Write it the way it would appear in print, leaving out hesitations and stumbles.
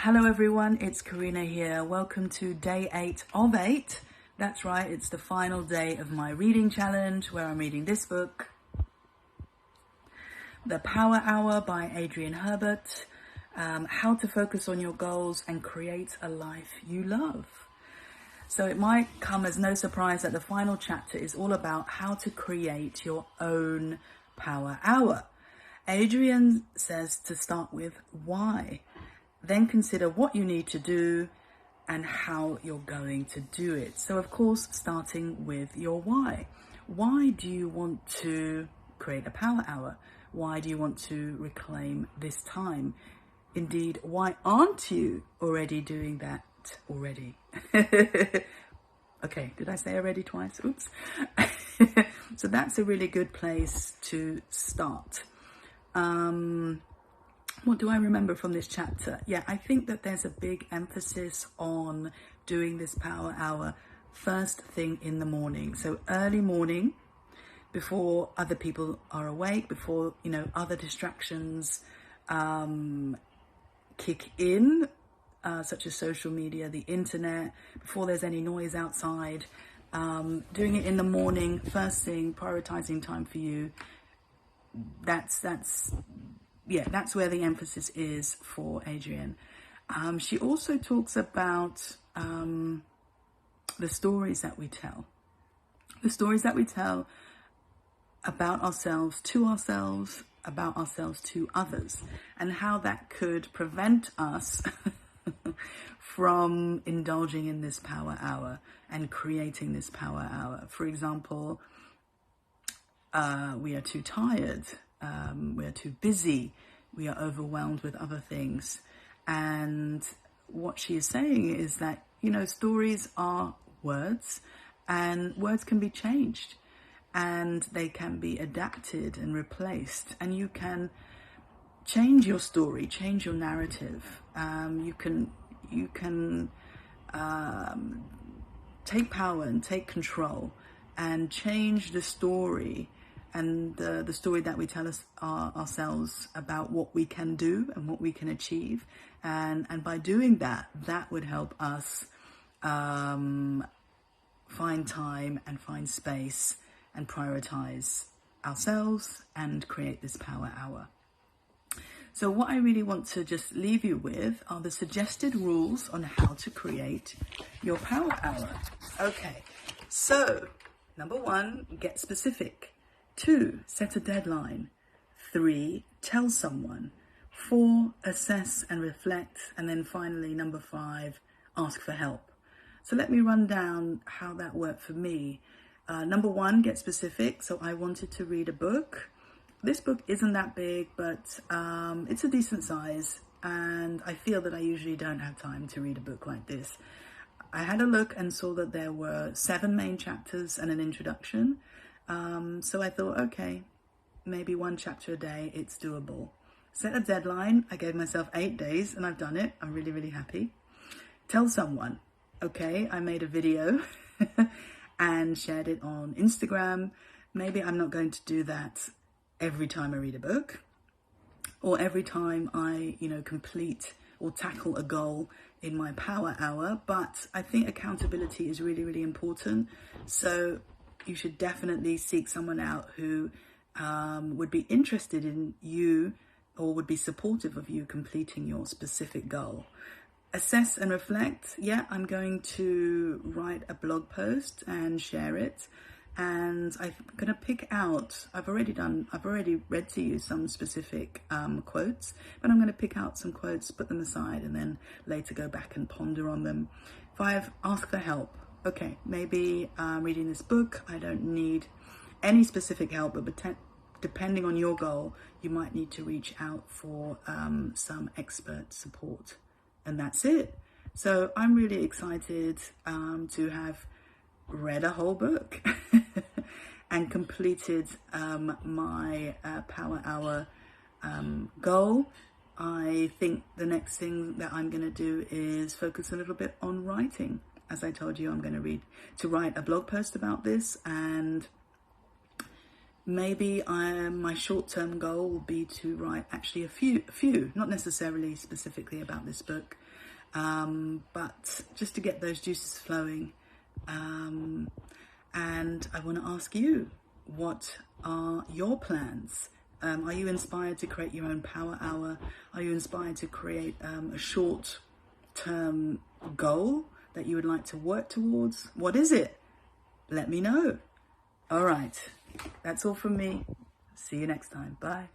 Hello everyone, it's Karina here. Welcome to day 8 of 8. That's right, it's the final day of my reading challenge where I'm reading this book, The Power Hour by Adrienne Herbert. How to focus on your goals and create a life you love. So it might come as no surprise that the final chapter is all about how to create your own power hour. Adrienne says to start with why. Then consider what you need to do and how you're going to do it. So of course, starting with your why. Why do you want to create a power hour? Why do you want to reclaim this time? Indeed, why aren't you already doing that already? Okay, did I say already twice? Oops. So that's a really good place to start. What do I remember from this chapter? Yeah, I think that there's a big emphasis on doing this power hour first thing in the morning. So early morning, before other people are awake, before, other distractions kick in, such as social media, the internet, before there's any noise outside. Doing it in the morning, first thing, prioritizing time for you. That's where the emphasis is for Adrienne. She also talks about the stories that we tell. The stories that we tell about ourselves, about ourselves to others, and how that could prevent us from indulging in this power hour and creating this power hour. For example, we are too tired. We are too busy, we are overwhelmed with other things. And what she is saying is that, stories are words, and words can be changed, and they can be adapted and replaced. And you can change your story, change your narrative. You can take power and take control and change the story and the story that we tell ourselves about what we can do and what we can achieve. And by doing that, that would help us find time and find space and prioritize ourselves and create this power hour. So what I really want to just leave you with are the suggested rules on how to create your power hour. Okay, so number 1, get specific. 2, set a deadline. 3, tell someone. 4, assess and reflect. And then finally, number 5, ask for help. So let me run down how that worked for me. Number 1, get specific. So I wanted to read a book. This book isn't that big, but it's a decent size. And I feel that I usually don't have time to read a book like this. I had a look and saw that there were 7 main chapters and an introduction. So I thought, okay, maybe 1 chapter a day, it's doable. Set a deadline. I gave myself 8 days and I've done it. I'm really, really happy. Tell someone. Okay, I made a video and shared it on Instagram. Maybe I'm not going to do that every time I read a book or every time I, complete or tackle a goal in my power hour. But I think accountability is really, really important. So you should definitely seek someone out who would be interested in you or would be supportive of you completing your specific goal. Assess and reflect. Yeah, I'm going to write a blog post and share it. And I'm going to pick out, I've already read to you some specific quotes, but I'm going to pick out some quotes, put them aside, and then later go back and ponder on them. 5, ask for help. Okay, maybe reading this book, I don't need any specific help, but depending on your goal, you might need to reach out for some expert support. And that's it. So I'm really excited to have read a whole book and completed my power hour goal. I think the next thing that I'm going to do is focus a little bit on writing. As I told you, I'm going to write a blog post about this, and maybe my short-term goal will be to write actually a few, not necessarily specifically about this book, but just to get those juices flowing. And I want to ask you, what are your plans? Are you inspired to create your own power hour? Are you inspired to create a short-term goal that you would like to work towards? What is it? Let me know. All right. That's all from me. See you next time. Bye.